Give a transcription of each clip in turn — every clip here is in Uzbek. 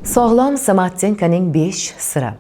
Sog'lom Samartenkaning 5 siri.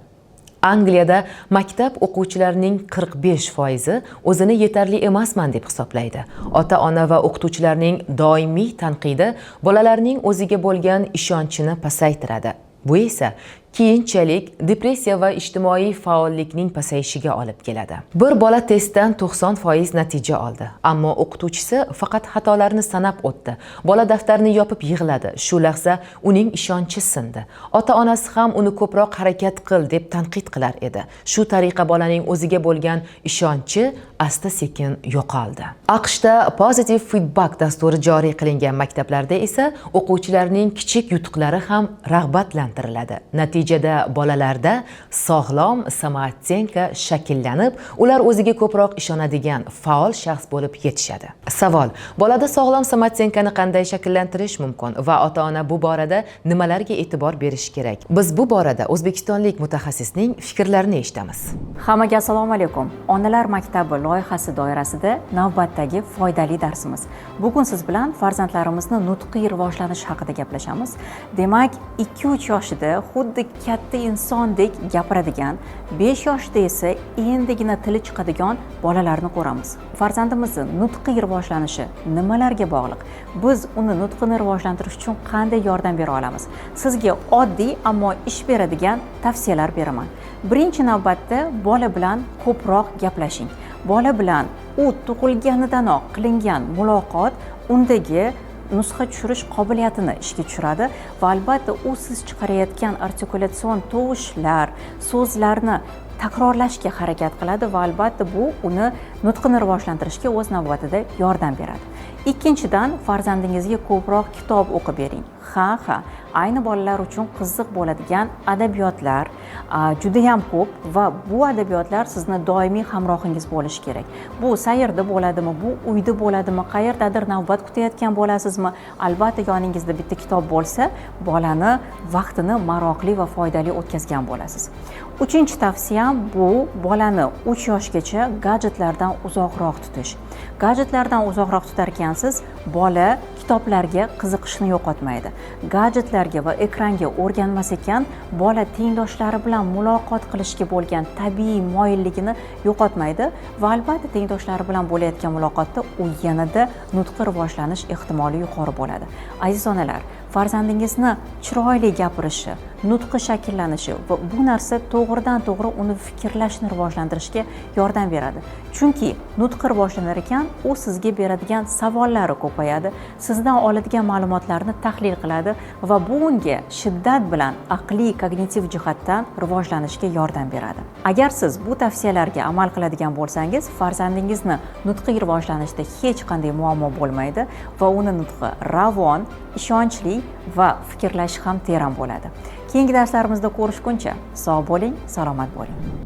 Angliyada maktab o'quvchilarining 45% o'zini yetarli emasman deb hisoblaydi. Ota-ona va o'qituvchilarning doimiy tanqidi bolalarning o'ziga bo'lgan ishonchini pasaytiradi. Bu esa keyinchalik depressiya va ijtimoiy faollikning pasayishiga olib keladi. Bir bola testdan 90% natija oldi, ammo o'qituvchisi faqat xatolarni sanab o'tdi. Bola daftarni yopib yig'ladi. Shu lahza uning ishonchi sindi. Ota-onasi ham uni ko'proq harakat qil deb tanqid qilar edi. Shu tariqa bolaning o'ziga bo'lgan ishonchi asta-sekin yo'qoldi. AQShda Positive Feedback dasturi joriy qilingan maktablarda esa o'quvchilarning kichik yutuqlari ham rag'batlantiriladi. Natijada bolalarda sog'lom Samartenka shakllanib, ular o'ziga ko'proq ishonadigan faol shaxs bo'lib yetishadi. Savol: bolada sog'lom Samartenkani qanday shakllantirish mumkin va ota-ona bu borada nimalarga e'tibor berish kerak? Biz bu borada o'zbekistonlik mutaxassisning fikrlarini eshitamiz. Hammaga assalomu alaykum. Onalar maktabi loyihasi doirasida navbatdagi foydali darsimiz. Bugun siz bilan farzandlarimizni nutqiy rivojlanish haqida gaplashamiz. Demak, 2-3 yoshida xuddi katta insondek gapiradigan, 5 yoshda esa endigina tili chiqadigan bolalarni ko'ramiz. Farzandimizning nutqiy rivojlanishi nimalarga bog'liq? Biz uni nutqini rivojlantirish uchun qanday yordam bera olamiz? Sizga oddiy ammo ish beradigan tavsiyalar beraman. Birinchi navbatda bola bilan ko'proq gaplashing. Bola bilan u tug'ilganidanoq qilingan muloqot undagi nusxa tushirish qobiliyatini ishga tushiradi va albatta u siz chiqarayotgan artikulyatsion tovushlar, so'zlarni takrorlashga harakat qiladi va albatta bu uni nutqini rivojlantirishga o'z navbatida yordam beradi. Ikkinchidan, farzandingizga ko'proq kitob o'qib bering. Ha, ayni bolalar uchun qiziq bo'ladigan adabiyotlar juda ham ko'p va bu adabiyotlar sizni doimiy hamrohingiz bo'lishi kerak. Bu sayrda bo'ladimi, bu uyda bo'ladimi, qayerdadir navbat kutayotgan bo'lasizmi? Albatta yoningizda bitta kitob bo'lsa, bolani vaqtini maroqli va foydali o'tkazgan bo'lasiz. Uchinchi tavsiyam bu bolani 3 yoshgacha gadjetlardan uzoqroq tutish. Gadjetlardan uzoqroq tutar ekansiz, bola kitoblarga qiziqishni yo'qotmaydi. Gadjetlarga va ekranga o'rganmas ekan, bola tengdoshlari bilan muloqot qilishga bo'lgan tabiiy moyilligini yo'qotmaydi va albatta tengdoshlari bilan bo'layotgan muloqotda u yanada nutqi rivojlanish ehtimoli yuqori bo'ladi. Aziz onalar, farzandingizni chiroyli gapirishi, nutqi shakllanishi va bu narsa to'g'ridan-to'g'ri uni fikrlashni rivojlantirishga yordam beradi. Chunki nutqi rivojlanar ekan, u sizga beradigan savollari ko'payadi, sizdan oladigan ma'lumotlarni tahlil qiladi va bu unga shiddat bilan aqliy, kognitiv jihatdan rivojlanishga yordam beradi. Agar siz bu tavsiyalarga amal qiladigan bo'lsangiz, farzandingizni nutqiy rivojlanishda hech qanday muammo bo'lmaydi va uni nutqi ravon, ishonchli va fikrlashi ham teran bo'ladi. Keyingi darslarimizda ko'rishguncha sog' bo'ling, salomat bo'ling.